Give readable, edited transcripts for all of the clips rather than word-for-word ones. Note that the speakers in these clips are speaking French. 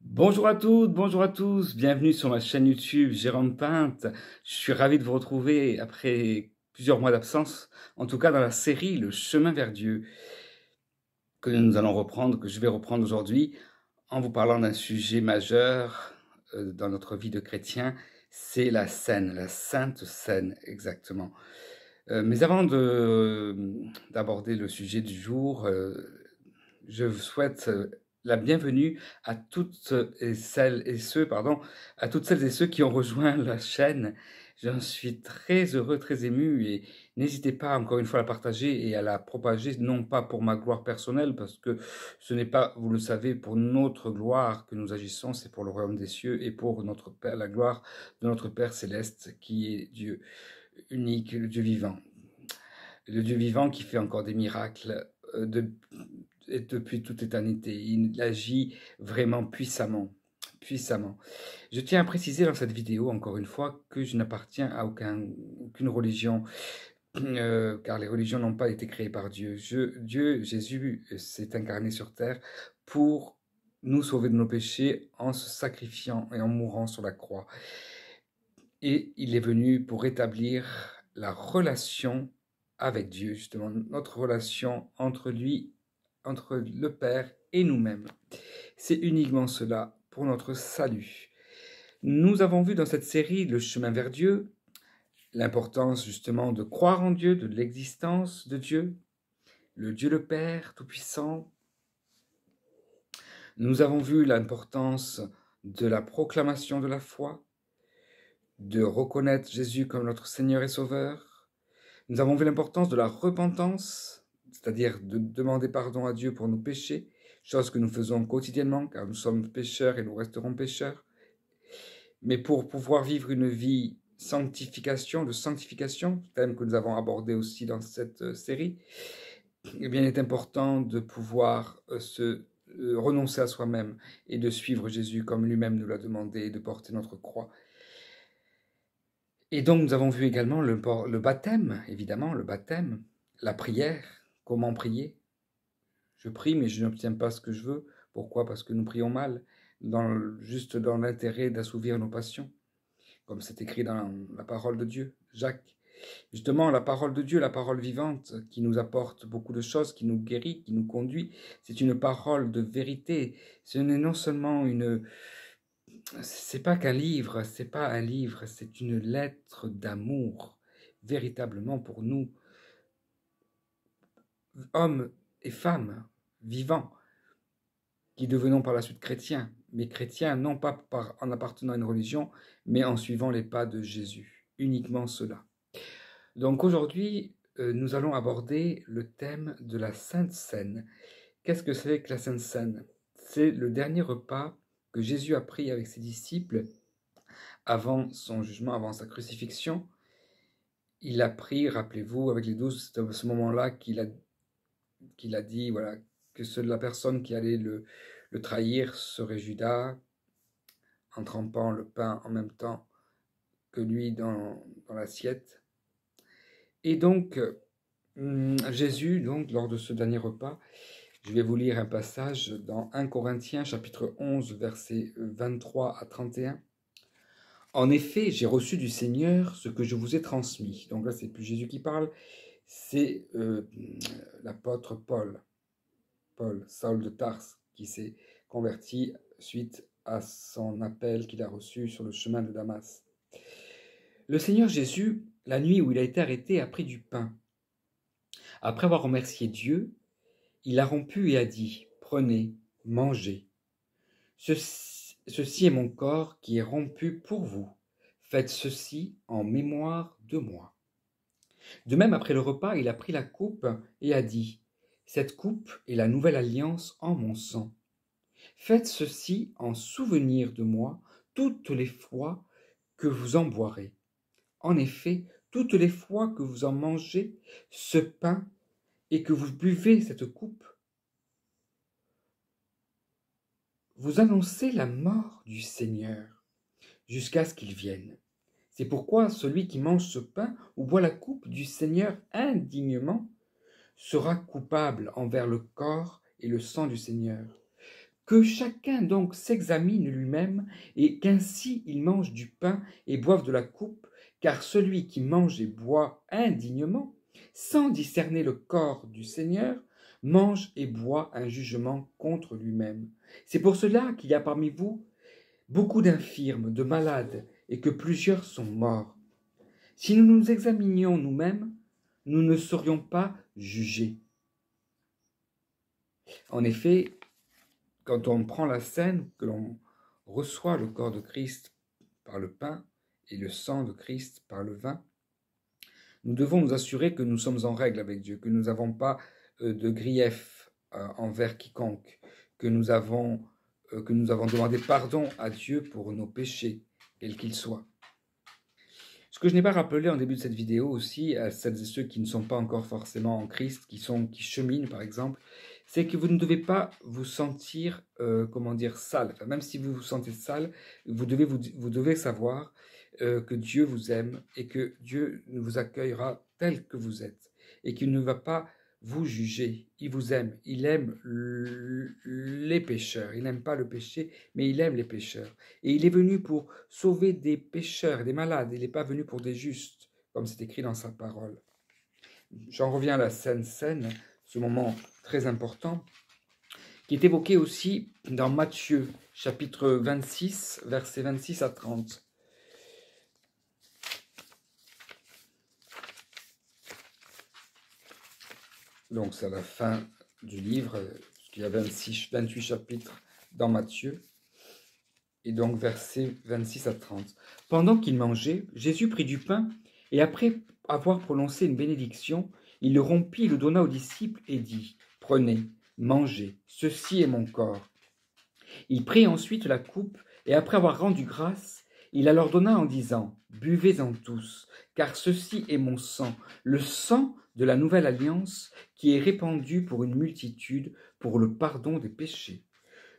Bonjour à toutes, bonjour à tous, bienvenue sur ma chaîne YouTube Jérôme Pinte. Je suis ravi de vous retrouver après plusieurs mois d'absence, en tout cas dans la série Le chemin vers Dieu, que nous allons reprendre, que je vais reprendre aujourd'hui, en vous parlant d'un sujet majeur dans notre vie de chrétien, c'est la scène, la Sainte Seine exactement. Mais avant d'aborder le sujet du jour, je vous souhaite la bienvenue à toutes celles et ceux, à toutes celles et ceux qui ont rejoint la chaîne. J'en suis très heureux, très ému et n'hésitez pas encore une fois à la partager et à la propager, non pas pour ma gloire personnelle, parce que ce n'est pas, vous le savez, pour notre gloire que nous agissons, c'est pour le royaume des cieux et pour notre Père, la gloire de notre Père céleste qui est Dieu unique, le Dieu vivant qui fait encore des miracles et depuis toute éternité. Il agit vraiment puissamment. Puissamment. Je tiens à préciser dans cette vidéo, encore une fois, que je n'appartiens à aucune religion, car les religions n'ont pas été créées par Dieu. Dieu, Jésus, s'est incarné sur terre pour nous sauver de nos péchés en se sacrifiant et en mourant sur la croix. Et il est venu pour rétablir la relation avec Dieu, justement, notre relation entre lui, entre le Père et nous-mêmes. C'est uniquement cela pour notre salut. Nous avons vu dans cette série Le chemin vers Dieu, l'importance justement de croire en Dieu, de l'existence de Dieu, le Dieu le Père Tout-Puissant. Nous avons vu l'importance de la proclamation de la foi, de reconnaître Jésus comme notre Seigneur et Sauveur. Nous avons vu l'importance de la repentance, c'est-à-dire de demander pardon à Dieu pour nos péchés, chose que nous faisons quotidiennement, car nous sommes pécheurs et nous resterons pécheurs. Mais pour pouvoir vivre une vie de sanctification, thème que nous avons abordé aussi dans cette série, eh bien, il est important de pouvoir renoncer à soi-même et de suivre Jésus comme lui-même nous l'a demandé et de porter notre croix. Et donc, nous avons vu également le baptême, évidemment, le baptême, la prière, comment prier. Je prie, mais je n'obtiens pas ce que je veux. Pourquoi? Parce que nous prions mal, juste dans l'intérêt d'assouvir nos passions, comme c'est écrit dans la parole de Dieu, Jacques. Justement, la parole de Dieu, la parole vivante, qui nous apporte beaucoup de choses, qui nous guérit, qui nous conduit, c'est une parole de vérité. Ce n'est non seulement c'est pas qu'un livre, c'est pas un livre, c'est une lettre d'amour, véritablement pour nous, hommes et femmes vivants, qui devenons par la suite chrétiens, mais chrétiens non pas en appartenant à une religion, mais en suivant les pas de Jésus, uniquement cela. Donc aujourd'hui, nous allons aborder le thème de la Sainte Seine. Qu'est-ce que c'est que la Sainte Seine? C'est le dernier repas que Jésus a pris avec ses disciples avant son jugement, avant sa crucifixion. Il a pris, rappelez-vous, avec les 12, c'est à ce moment-là qu'il a dit voilà, que la personne qui allait le trahir serait Judas, en trempant le pain en même temps que lui dans l'assiette. Et donc, Jésus, donc, lors de ce dernier repas, je vais vous lire un passage dans 1 Corinthiens, chapitre 11, versets 23 à 31. En effet, j'ai reçu du Seigneur ce que je vous ai transmis. Donc là, c'est plus Jésus qui parle, c'est l'apôtre Paul, Saul de Tarse, qui s'est converti suite à son appel qu'il a reçu sur le chemin de Damas. Le Seigneur Jésus, la nuit où il a été arrêté, a pris du pain. Après avoir remercié Dieu, il a rompu et a dit, « Prenez, mangez. Ceci est mon corps qui est rompu pour vous. Faites ceci en mémoire de moi. » De même, après le repas, il a pris la coupe et a dit, « Cette coupe est la nouvelle alliance en mon sang. Faites ceci en souvenir de moi toutes les fois que vous en boirez. En effet, toutes les fois que vous en mangez ce pain et que vous buvez cette coupe, vous annoncez la mort du Seigneur jusqu'à ce qu'il vienne. C'est pourquoi celui qui mange ce pain ou boit la coupe du Seigneur indignement sera coupable envers le corps et le sang du Seigneur. Que chacun donc s'examine lui-même, et qu'ainsi il mange du pain et boive de la coupe, car celui qui mange et boit indignement, sans discerner le corps du Seigneur, mange et boit un jugement contre lui-même. C'est pour cela qu'il y a parmi vous beaucoup d'infirmes, de malades, et que plusieurs sont morts. Si nous nous examinions nous-mêmes, nous ne serions pas jugés. En effet, quand on prend la scène, que l'on reçoit le corps de Christ par le pain et le sang de Christ par le vin, nous devons nous assurer que nous sommes en règle avec Dieu, que nous n'avons pas de grief envers quiconque, que nous avons demandé pardon à Dieu pour nos péchés, quels qu'ils soient. Ce que je n'ai pas rappelé en début de cette vidéo aussi, à celles et ceux qui ne sont pas encore forcément en Christ, qui cheminent par exemple, c'est que vous ne devez pas vous sentir, sale. Enfin, même si vous vous sentez sale, vous devez savoir que Dieu vous aime et que Dieu vous accueillera tel que vous êtes et qu'il ne va pas vous juger. Il vous aime. Il aime les pécheurs. Il n'aime pas le péché, mais il aime les pécheurs. Et il est venu pour sauver des pécheurs, des malades. Il n'est pas venu pour des justes, comme c'est écrit dans sa parole. J'en reviens à la Sainte Seine, ce moment très important, qui est évoqué aussi dans Matthieu, chapitre 26, versets 26 à 30. Donc c'est à la fin du livre, parce qu'il y a 28 chapitres dans Matthieu, et donc versets 26 à 30. Pendant qu'il mangeait, Jésus prit du pain, et après avoir prononcé une bénédiction, il le rompit et le donna aux disciples et dit, « Prenez, mangez, ceci est mon corps. » Il prit ensuite la coupe, et après avoir rendu grâce, il la leur donna en disant, « Buvez-en tous, car ceci est mon sang, le sang de la nouvelle alliance, qui est répandu pour une multitude pour le pardon des péchés.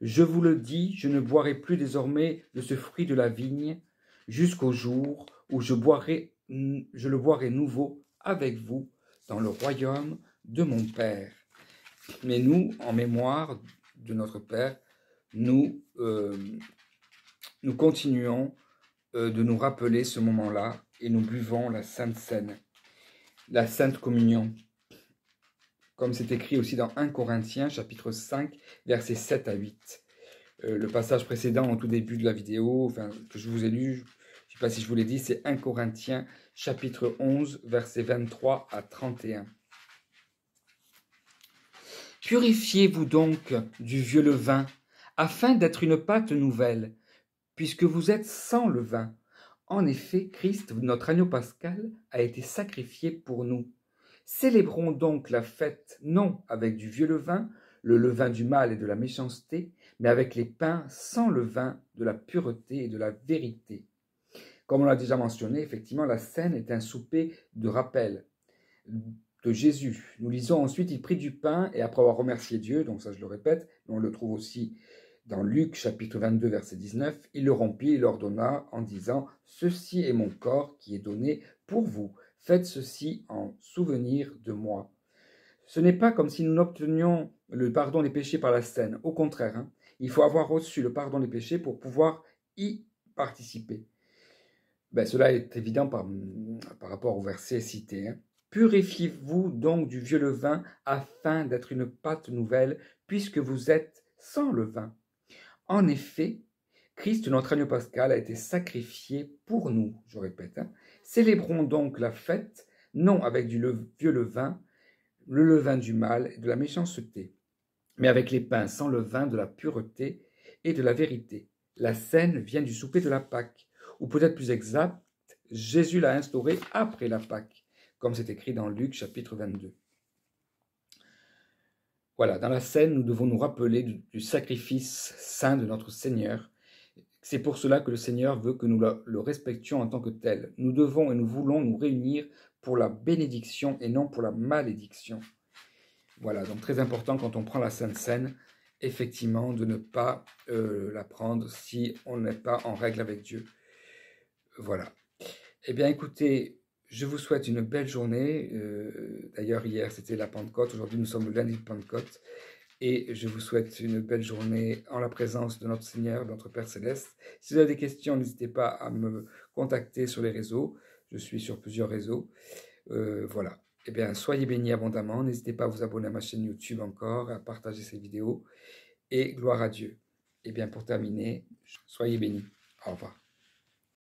Je vous le dis, je ne boirai plus désormais de ce fruit de la vigne, jusqu'au jour où je le boirai nouveau avec vous dans le royaume de mon Père. » Mais nous, en mémoire de notre Père, nous continuons de nous rappeler ce moment-là et nous buvons la Sainte Seine, la Sainte Communion, comme c'est écrit aussi dans 1 Corinthiens, chapitre 5, versets 7 à 8. Le passage précédent, au tout début de la vidéo, que je vous ai lu, je ne sais pas si je vous l'ai dit, c'est 1 Corinthiens, chapitre 11, versets 23 à 31. Purifiez-vous donc du vieux levain, afin d'être une pâte nouvelle, puisque vous êtes sans levain. En effet, Christ, notre agneau pascal, a été sacrifié pour nous. Célébrons donc la fête, non avec du vieux levain, le levain du mal et de la méchanceté, mais avec les pains sans levain de la pureté et de la vérité. Comme on l'a déjà mentionné, effectivement, la scène est un souper de rappel de Jésus. Nous lisons ensuite, il prit du pain et après avoir remercié Dieu, donc ça je le répète, mais on le trouve aussi dans Luc chapitre 22 verset 19, il le rompit et leur donna en disant, « Ceci est mon corps qui est donné pour vous. Faites ceci en souvenir de moi. » Ce n'est pas comme si nous n'obtenions le pardon des péchés par la scène. Au contraire, il faut avoir reçu le pardon des péchés pour pouvoir y participer. Cela est évident par rapport au verset cité. Purifiez-vous donc du vieux levain afin d'être une pâte nouvelle, puisque vous êtes sans levain. En effet, Christ, notre agneau pascal, a été sacrifié pour nous, je répète. Célébrons donc la fête, non avec du vieux levain, le levain du mal et de la méchanceté, mais avec les pains sans levain de la pureté et de la vérité. La scène vient du souper de la Pâque, ou peut-être plus exact, Jésus l'a instauré après la Pâque, comme c'est écrit dans Luc chapitre 22. Voilà, dans la scène, nous devons nous rappeler du sacrifice saint de notre Seigneur. C'est pour cela que le Seigneur veut que nous le respections en tant que tel. Nous devons et nous voulons nous réunir pour la bénédiction et non pour la malédiction. Voilà, donc très important quand on prend la Sainte Seine, effectivement, de ne pas la prendre si on n'est pas en règle avec Dieu. Voilà. Eh bien, écoutez, je vous souhaite une belle journée. D'ailleurs, hier, c'était la Pentecôte. Aujourd'hui, nous sommes le lundi de Pentecôte. et je vous souhaite une belle journée en la présence de notre Seigneur, de notre Père Céleste. Si vous avez des questions, n'hésitez pas à me contacter sur les réseaux. Je suis sur plusieurs réseaux. Voilà. Eh bien, soyez bénis abondamment. N'hésitez pas à vous abonner à ma chaîne YouTube encore, à partager ces vidéos. Et gloire à Dieu. Eh bien, pour terminer, soyez bénis. Au revoir.